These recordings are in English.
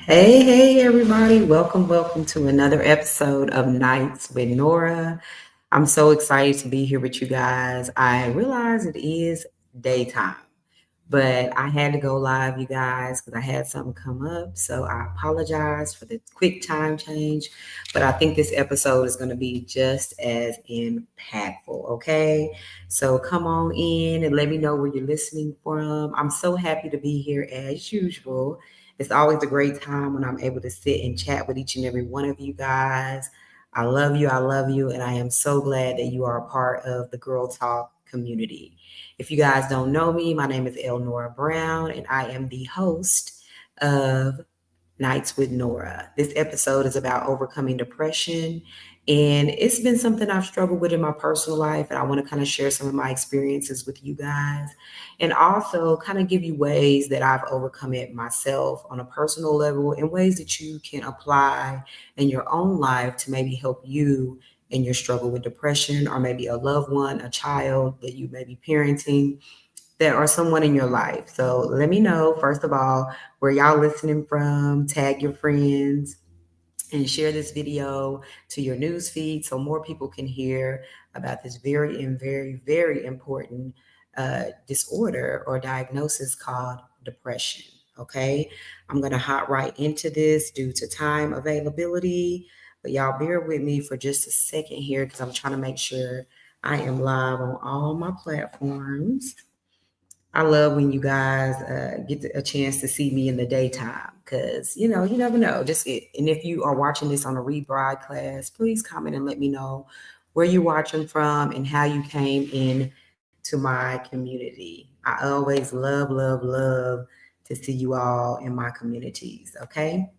Hey, everybody. Welcome to another episode of Nights with Nora. I'm so excited to be here with you guys. I realize it is daytime, but I had to go live, you guys, because I had something come up. So I apologize for the quick time change, but I think this episode is going to be just as impactful, okay? So come on in and let me know where you're listening from. I'm so happy to be here as usual. It's always a great time when I'm able to sit and chat with each and every one of you guys. I love you, and I am so glad that you are a part of the Girl Talk community. If you guys don't know me, my name is Nora Brown, and I am the host of Nights with Nora. This episode is about overcoming depression, and it's been something I've struggled with in my personal life, and I want to kind of share some of my experiences with you guys, and also kind of give you ways that I've overcome it myself on a personal level, and ways that you can apply in your own life to maybe help you in your struggle with depression, or maybe a loved one, a child that you may be parenting, that or someone in your life. So let me know, first of all, where y'all listening from. Tag your friends and share this video to your news feed so more people can hear about this very and very, very important disorder or diagnosis called depression. Okay, I'm going to hop right into this due to time availability, but y'all bear with me for just a second here because I'm trying to make sure I am live on all my platforms. I love when you guys get a chance to see me in the daytime because, you never know. And if you are watching this on a rebroadcast, please comment and let me know where you're watching from and how you came in to my community. I always love to see you all in my communities. Okay.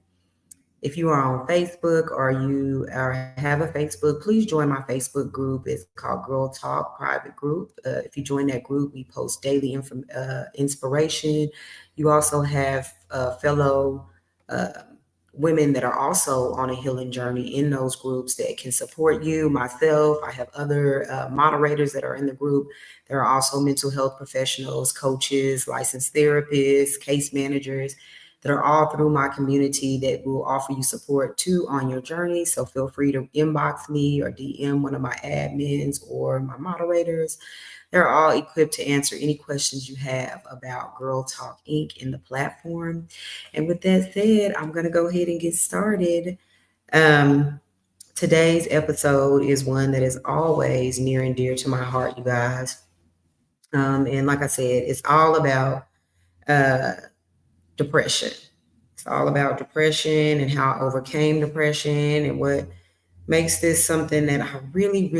If you are on Facebook or you have a Facebook, please join my Facebook group. It's called Girl Talk Private Group. If you join that group, we post daily inspiration. You also have fellow uh, women that are also on a healing journey in those groups that can support you. Myself, I have other moderators that are in the group. There are also mental health professionals, coaches, licensed therapists, case managers that are all through my community that will offer you support too on your journey. So feel free to inbox me or DM one of my admins or my moderators. They're all equipped to answer any questions you have about Girl Talk Inc. in the platform. And with that said, I'm going to go ahead and get started. Um, Today's episode is one that is always near and dear to my heart, you guys. And like I said, it's all about uh, depression. It's all about depression and how I overcame depression and what makes this something that I really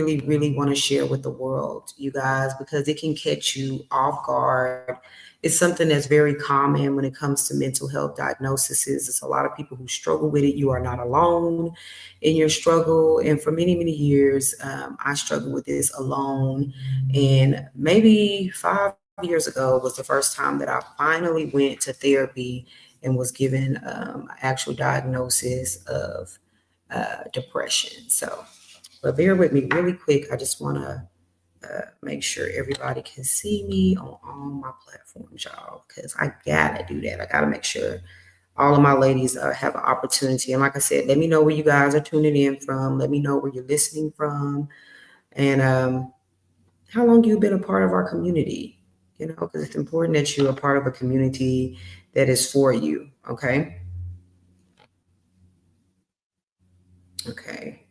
want to share with the world, you guys, because it can catch you off guard. It's something that's very common when it comes to mental health diagnoses. It's a lot of people who struggle with it. You are not alone in your struggle. And for many years, I struggled with this alone. And maybe 5 years ago was the first time that I finally went to therapy and was given actual diagnosis of depression. So, but bear with me really quick. I just want to make sure everybody can see me on all my platforms, y'all, because I gotta do that. I gotta make sure all of my ladies have an opportunity. And like I said, let me know where you guys are tuning in from. Let me know where you're listening from, and how long you've been a part of our community. Because it's important that you're a part of a community that is for you. Okay. Okay.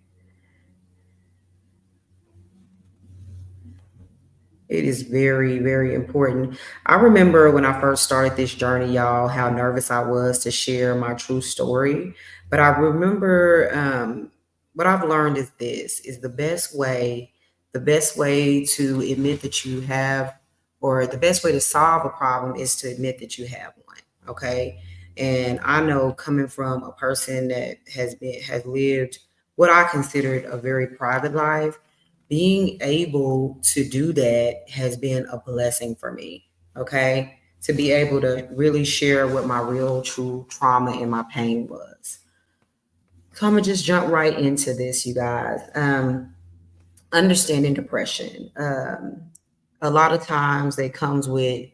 It is very important. I remember when I first started this journey, y'all, how nervous I was to share my true story. But I remember what I've learned is this is the best way to admit that you have, or the best way to solve a problem is to admit that you have one. Okay. And I know, coming from a person that has lived what I considered a very private life, being able to do that has been a blessing for me. Okay. To be able to really share what my real true trauma and my pain was. So I'm gonna just jump right into this, you guys. Understanding depression. A lot of times it comes with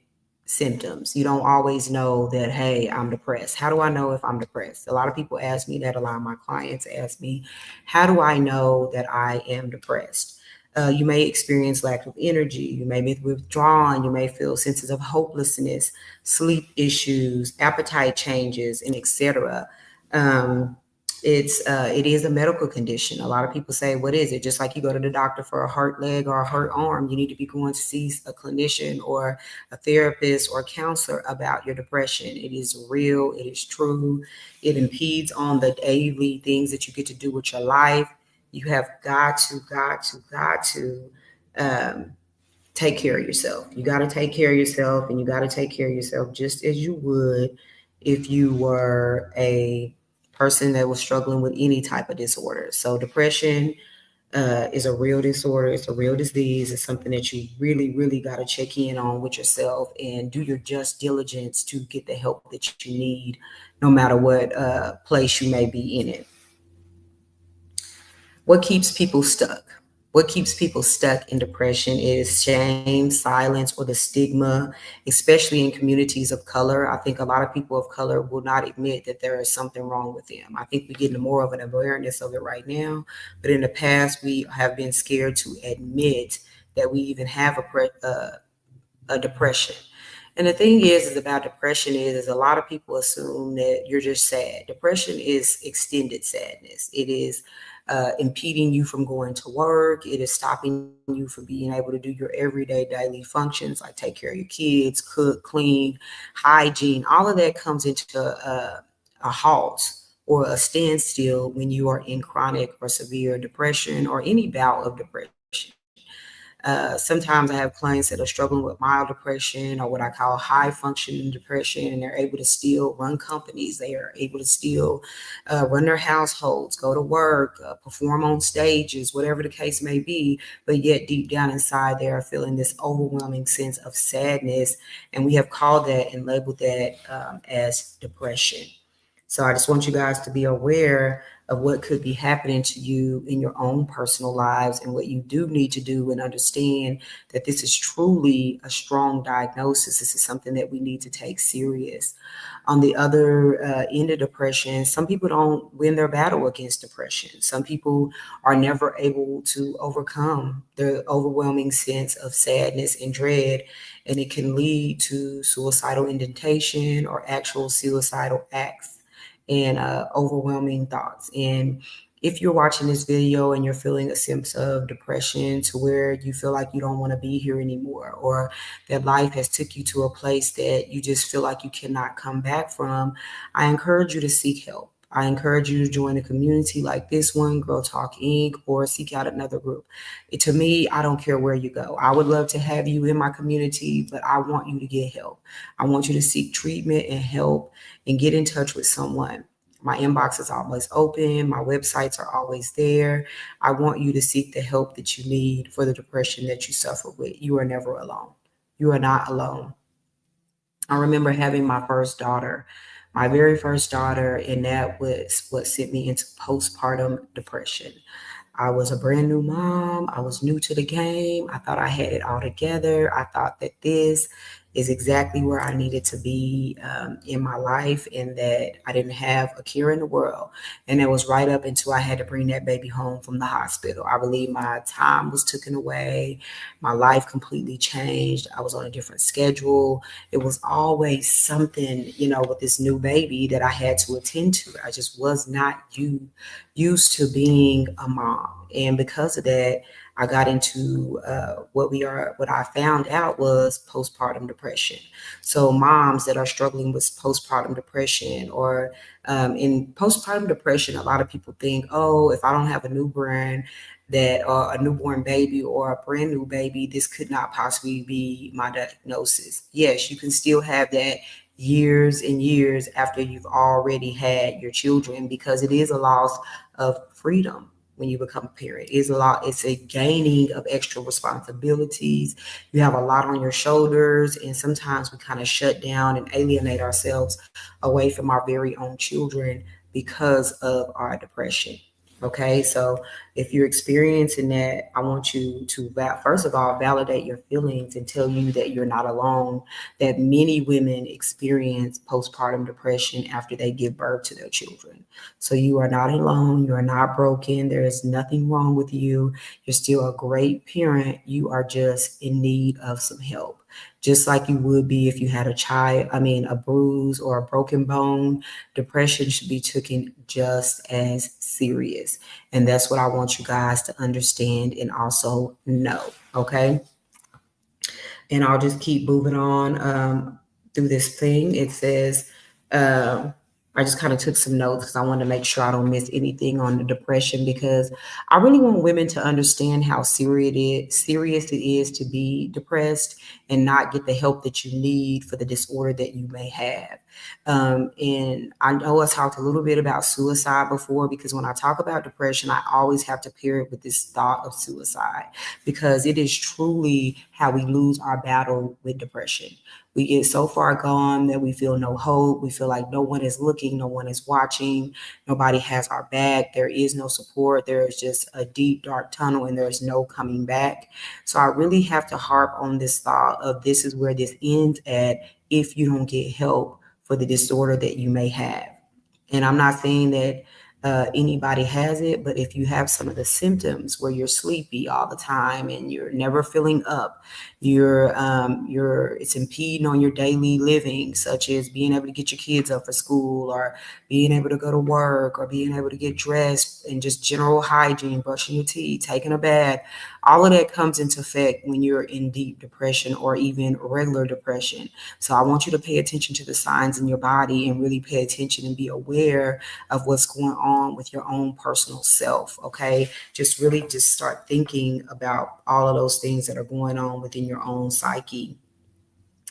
symptoms. You don't always know that, hey, I'm depressed. How do I know if I'm depressed? A lot of people ask me that. A lot of my clients ask me, how do I know that I am depressed? You may experience lack of energy. You may be withdrawn. You may feel senses of hopelessness, sleep issues, appetite changes, and etc. Um, it is a medical condition. A lot of people say, "What is it?" Just like you go to the doctor for a hurt leg or a hurt arm, you need to be going to see a clinician or a therapist or a counselor about your depression. It is real. It is true. It impedes on the daily things that you get to do with your life. You have got to um, take care of yourself. You got to take care of yourself, and you got to take care of yourself just as you would if you were a person that was struggling with any type of disorder. So depression is a real disorder. It's a real disease. It's something that you really, really got to check in on with yourself and do your just diligence to get the help that you need, no matter what place you may be in it. What keeps people stuck? What keeps people stuck in depression is shame, silence, or the stigma, especially in communities of color. I think a lot of people of color will not admit that there is something wrong with them. I think we're getting more of an awareness of it right now, but in the past, we have been scared to admit that we even have a depression. And the thing is about depression is a lot of people assume that you're just sad. Depression is extended sadness. It is impeding you from going to work. It is stopping you from being able to do your everyday daily functions like take care of your kids, cook, clean, hygiene. All of that comes into a halt or a standstill when you are in chronic or severe depression or any bout of depression. Sometimes I have clients that are struggling with mild depression or what I call high functioning depression, and they're able to still run companies. They are able to still run their households, go to work, perform on stages, whatever the case may be. But yet, deep down inside, they are feeling this overwhelming sense of sadness. And we have called that and labeled that as depression. So I just want you guys to be aware of what could be happening to you in your own personal lives and what you do need to do and understand that this is truly a strong diagnosis. This is something that we need to take serious. On the other end of depression, some people don't win their battle against depression. Some people are never able to overcome the overwhelming sense of sadness and dread, and it can lead to suicidal indentation or actual suicidal acts and overwhelming thoughts. And if you're watching this video and you're feeling a sense of depression to where you feel like you don't want to be here anymore, or that life has took you to a place that you just feel like you cannot come back from, I encourage you to seek help. I encourage you to join a community like this one, Girl Talk Inc., or seek out another group. To me, I don't care where you go. I would love to have you in my community, but I want you to get help. I want you to seek treatment and help and get in touch with someone. My inbox is always open. My websites are always there. I want you to seek the help that you need for the depression that you suffer with. You are never alone. You are not alone. I remember having my first daughter, my very first daughter, and that was what sent me into postpartum depression. I was a brand new mom. I was new to the game. I thought I had it all together. I thought that this is exactly where I needed to be in my life, and that I didn't have a care in the world. And it was right up until I had to bring that baby home from the hospital. I believe my time was taken away. My life completely changed. I was on a different schedule. It was always something, with this new baby that I had to attend to. I just was not used to being a mom. And because of that, I got into what I found out was postpartum depression. So moms that are struggling with postpartum depression or in postpartum depression, a lot of people think, oh, if I don't have a newborn that or a newborn baby or a brand new baby, this could not possibly be my diagnosis. Yes, you can still have that years and years after you've already had your children, because it is a loss of freedom when you become a parent. It's a gaining of extra responsibilities. You have a lot on your shoulders, and sometimes we kind of shut down and alienate ourselves away from our very own children because of our depression. Okay, so if you're experiencing that, I want you to, first of all, validate your feelings and tell you that you're not alone, that many women experience postpartum depression after they give birth to their children. So you are not alone. You are not broken. There is nothing wrong with you. You're still a great parent. You are just in need of some help. Just like you would be if you had a bruise or a broken bone. Depression should be taken just as serious. And that's what I want you guys to understand and also know. Okay. And I'll just keep moving on through this thing. It says, um, I just kind of took some notes because I wanted to make sure I don't miss anything on the depression, because I really want women to understand how serious it is to be depressed and not get the help that you need for the disorder that you may have. And I know I talked a little bit about suicide before, because when I talk about depression, I always have to pair it with this thought of suicide, because it is truly how we lose our battle with depression. We get so far gone that we feel no hope. We feel like no one is looking, no one is watching, nobody has our back. There is no support. There is just a deep, dark tunnel, and there is no coming back. So I really have to harp on this thought of this is where this ends at if you don't get help for the disorder that you may have. And I'm not saying that anybody has it, but if you have some of the symptoms where you're sleepy all the time and you're never feeling up, it's impeding on your daily living, such as being able to get your kids up for school, or being able to go to work, or being able to get dressed, and just general hygiene, brushing your teeth, taking a bath. All of that comes into effect when you're in deep depression or even regular depression. So I want you to pay attention to the signs in your body and really pay attention and be aware of what's going on with your own personal self. Okay. Just really just start thinking about all of those things that are going on within your own psyche.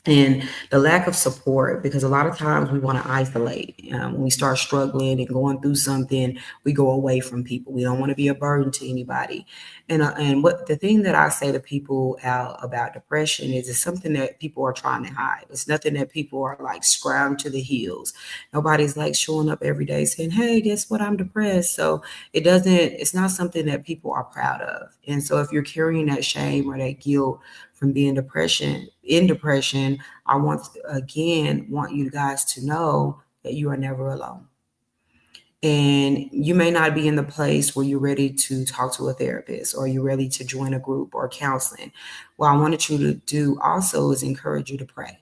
And the lack of support, because a lot of times we want to isolate. When we start struggling and going through something, we go away from people. We don't want to be a burden to anybody. And what the thing that I say to people out about depression is, it's something that people are trying to hide. It's nothing that people are like scrounging to the heels. Nobody's like showing up every day saying, "Hey, guess what? I'm depressed." So it's not something that people are proud of. And so if you're carrying that shame or that guilt from being in depression, I want you guys to know that you are never alone. And you may not be in the place where you're ready to talk to a therapist, or you're ready to join a group or counseling. What I wanted you to do also is encourage you to pray.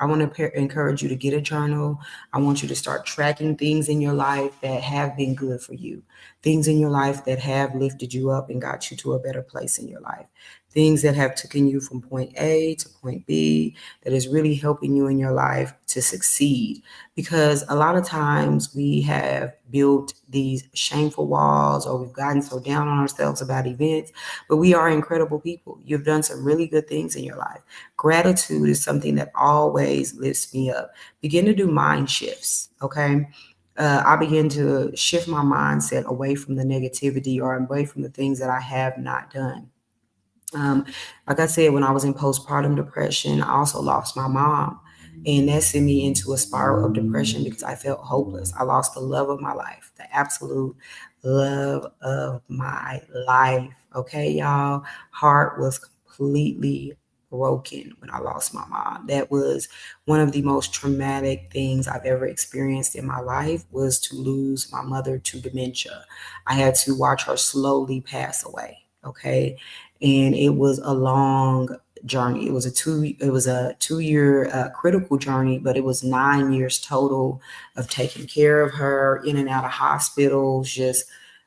I want to encourage you to get a journal. I want you to start tracking things in your life that have been good for you, things in your life that have lifted you up and got you to a better place in your life, things that have taken you from point A to point B, that is really helping you in your life to succeed. Because a lot of times we have built these shameful walls, or we've gotten so down on ourselves about events, but we are incredible people. You've done some really good things in your life. Gratitude is something that always lifts me up. Begin to do mind shifts, okay? I begin to shift my mindset away from the negativity or away from the things that I have not done. Um, like I said, when I was in postpartum depression, I also lost my mom. And that sent me into a spiral of depression because I felt hopeless. I lost the love of my life, the absolute love of my life. Okay, y'all. Heart was completely broken when I lost my mom. That was one of the most traumatic things I've ever experienced in my life, was to lose my mother to dementia. I had to watch her slowly pass away. Okay. And it was a long journey. It was a 2 year critical journey, but it was 9 years total of taking care of her in and out of hospitals, just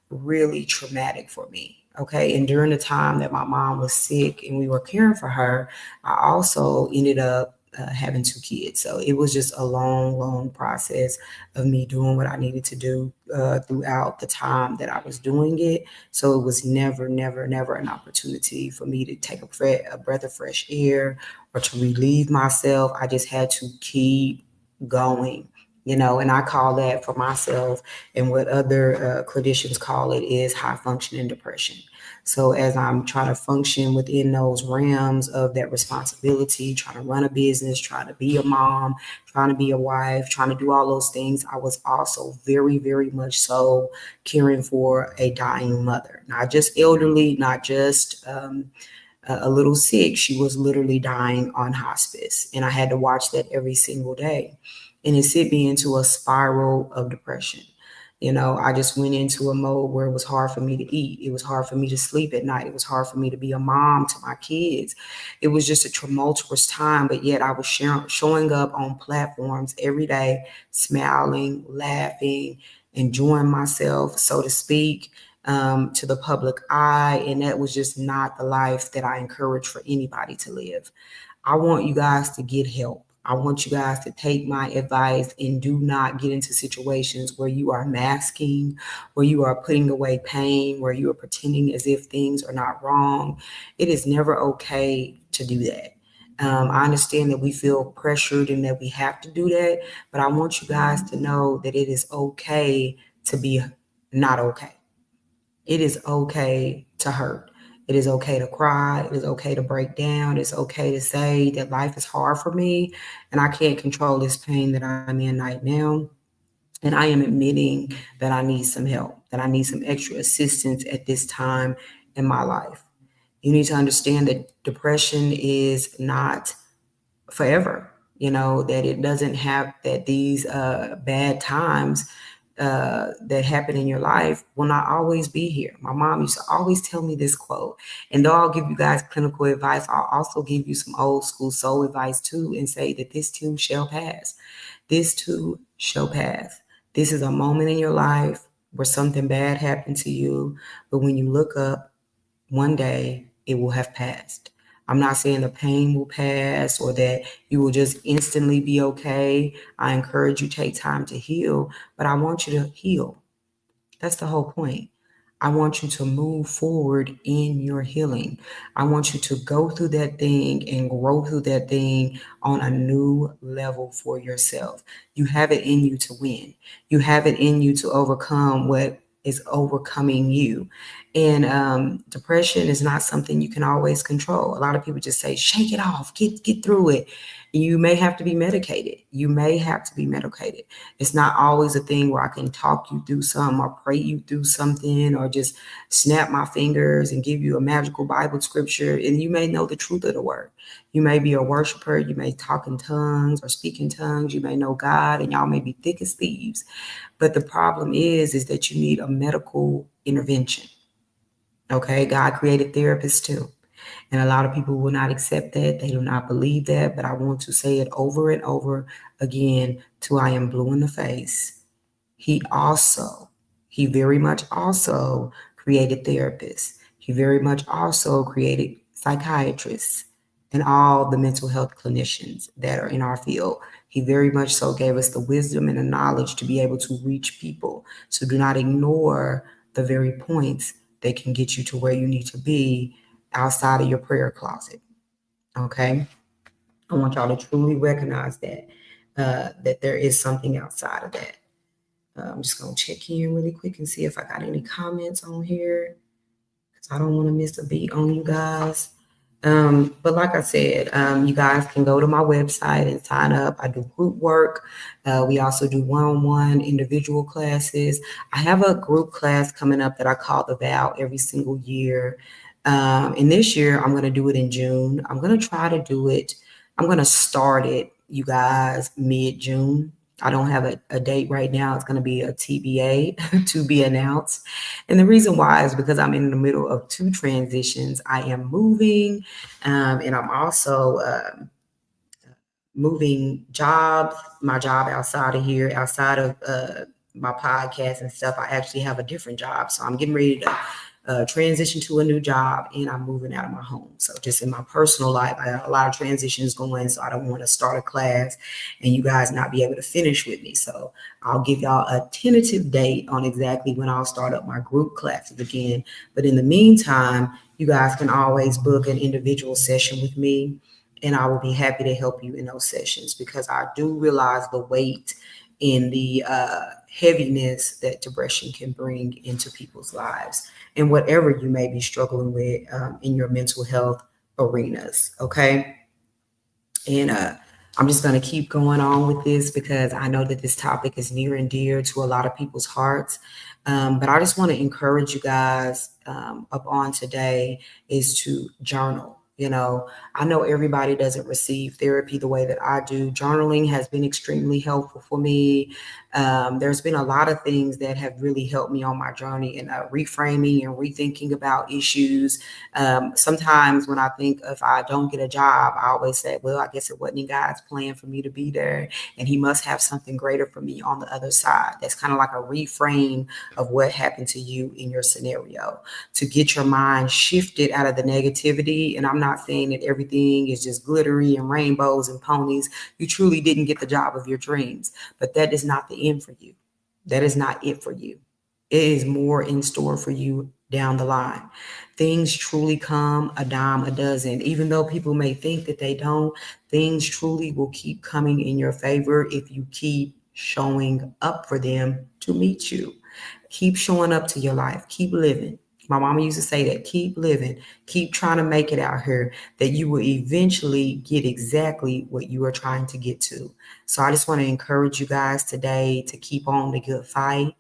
really traumatic for me. Okay. And during the time that my mom was sick and we were caring for her, I also ended up having 2 kids. So it was just a long, long process of me doing what I needed to do throughout the time that I was doing it. So it was never, never, never an opportunity for me to take a breath of fresh air or to relieve myself. I just had to keep going And I call that for myself, and what other clinicians call it is high functioning depression. So as I'm trying to function within those realms of that responsibility, trying to run a business, trying to be a mom, trying to be a wife, trying to do all those things, I was also very, very much so caring for a dying mother, not just elderly, not just a little sick. She was literally dying on hospice. And I had to watch that every single day. And it sent me into a spiral of depression. I just went into a mode where it was hard for me to eat. It was hard for me to sleep at night. It was hard for me to be a mom to my kids. It was just a tumultuous time, but yet I was showing up on platforms every day, smiling, laughing, enjoying myself, so to speak, to the public eye. And that was just not the life that I encourage for anybody to live. I want you guys to get help. I want you guys to take my advice and do not get into situations where you are masking, where you are putting away pain, where you are pretending as if things are not wrong. It is never okay to do that. I understand that we feel pressured and that we have to do that, but I want you guys to know that it is okay to be not okay. It is okay to hurt. It is okay to cry. It is okay to break down. It's okay to say that life is hard for me and I can't control this pain that I'm in right now. And I am admitting that I need some help, that I need some extra assistance at this time in my life. You need to understand that depression is not forever, that it doesn't have that these bad times that happen in your life will not always be here. My mom used to always tell me this quote, and though I'll give you guys clinical advice, I'll also give you some old school soul advice too, and say that this too shall pass. This too shall pass. This is a moment in your life where something bad happened to you, but when you look up, one day it will have passed. I'm not saying the pain will pass or that you will just instantly be okay. I encourage you take time to heal, but I want you to heal. That's the whole point. I want you to move forward in your healing. I want you to go through that thing and grow through that thing on a new level for yourself. You have it in you to win. You have it in you to overcome what is overcoming you. And depression is not something you can always control. A lot of people just say, shake it off, get through it. You may have to be medicated. You may have to be medicated. It's not always a thing where I can talk you through something or pray you through something or just snap my fingers and give you a magical Bible scripture. And you may know the truth of the word. You may be a worshiper. You may talk in tongues or speak in tongues. You may know God and y'all may be thick as thieves. But the problem is that you need a medical intervention. Okay, God created therapists too. And a lot of people will not accept that. They do not believe that. But I want to say it over and over again till I am blue in the face. He very much also created therapists. He very much also created psychiatrists and all the mental health clinicians that are in our field. He very much so gave us the wisdom and the knowledge to be able to reach people. So do not ignore the very points that can get you to where you need to be outside of your prayer closet. Okay? I want y'all to truly recognize that there is something outside of that. I'm just gonna check in really quick and see if I got any comments on here because I don't want to miss a beat on you guys. But like I said, you guys can go to my website and sign up. I do group work. We also do one-on-one individual classes. I have a group class coming up that I call the Vow every single year. And this year I'm going to do it in June. I'm going to try to do it. I'm going to start it, you guys, mid-June. I don't have a date right now. It's going to be a TBA to be announced. And the reason why is because I'm in the middle of two transitions. I am moving, and I'm also moving jobs, my job outside of here, outside of my podcast and stuff. I actually have a different job. So I'm getting ready to transition to a new job and I'm moving out of my home. So just in my personal life, I have a lot of transitions going. So I don't want to start a class and you guys not be able to finish with me. So I'll give y'all a tentative date on exactly when I'll start up my group classes again. But in the meantime, you guys can always book an individual session with me and I will be happy to help you in those sessions because I do realize the weight in the heaviness that depression can bring into people's lives and whatever you may be struggling with in your mental health arenas. Okay. And I'm just going to keep going on with this because I know that this topic is near and dear to a lot of people's hearts. But I just want to encourage you guys up on today is to journal. I know everybody doesn't receive therapy the way that I do. Journaling has been extremely helpful for me. There's been a lot of things that have really helped me on my journey and reframing and rethinking about issues. Sometimes when I think if I don't get a job, I always say, well, I guess it wasn't in God's plan for me to be there. And He must have something greater for me on the other side. That's kind of like a reframe of what happened to you in your scenario to get your mind shifted out of the negativity. And I'm not saying that everything is just glittery and rainbows and ponies. You truly didn't get the job of your dreams, but that is not the end for you. That is not it for you. It is more in store for you down the line. Things truly come a dime a dozen. Even though people may think that they don't, things truly will keep coming in your favor if you keep showing up for them to meet you. Keep showing up to your life. Keep living. My mama used to say that keep living, keep trying to make it out here, that you will eventually get exactly what you are trying to get to. So I just want to encourage you guys today to keep on the good fight.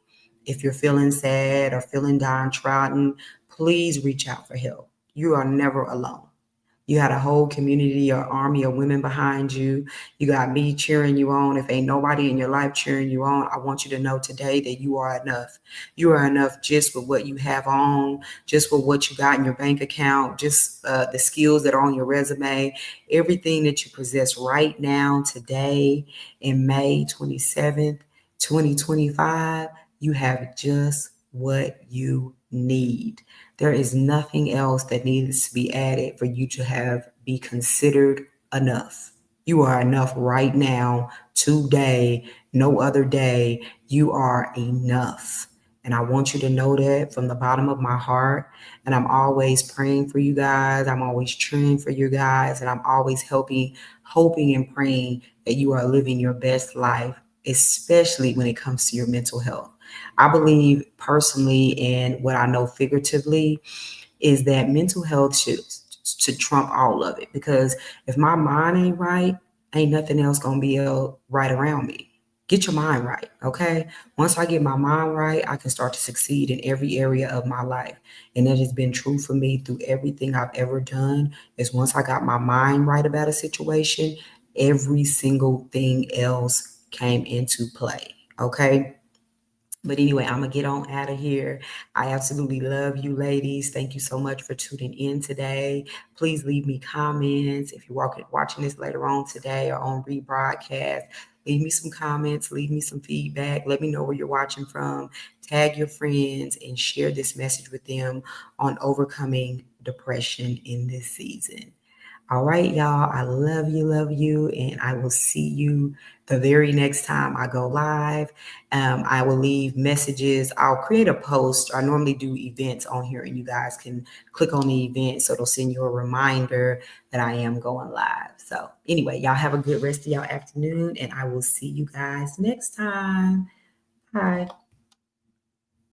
If you're feeling sad or feeling downtrodden, please reach out for help. You are never alone. You had a whole community or army of women behind you. You got me cheering you on. If ain't nobody in your life cheering you on, I want you to know today that you are enough. You are enough just with what you have on, just with what you got in your bank account, just the skills that are on your resume, everything that you possess right now, today, in May 27th, 2025, you have just what you need. There is nothing else that needs to be added for you to be considered enough. You are enough right now, today, no other day. You are enough. And I want you to know that from the bottom of my heart. And I'm always praying for you guys. I'm always cheering for you guys. And I'm always hoping and praying that you are living your best life, especially when it comes to your mental health. I believe personally, and what I know figuratively, is that mental health should trump all of it. Because if my mind ain't right, ain't nothing else gonna be right around me. Get your mind right, okay? Once I get my mind right, I can start to succeed in every area of my life. And that has been true for me through everything I've ever done. Is once I got my mind right about a situation, every single thing else came into play. Okay. But anyway, I'm gonna get on out of here. I absolutely love you, ladies. Thank you so much for tuning in today. Please leave me comments if you're watching this later on today or on rebroadcast. Leave me some comments, leave me some feedback. Let me know where you're watching from. Tag your friends and share this message with them on overcoming depression in this season. All right, y'all. I love you, and I will see you the very next time I go live. I will leave messages. I'll create a post. I normally do events on here, and you guys can click on the event, so it'll send you a reminder that I am going live. So, anyway, y'all have a good rest of y'all afternoon, and I will see you guys next time. Bye.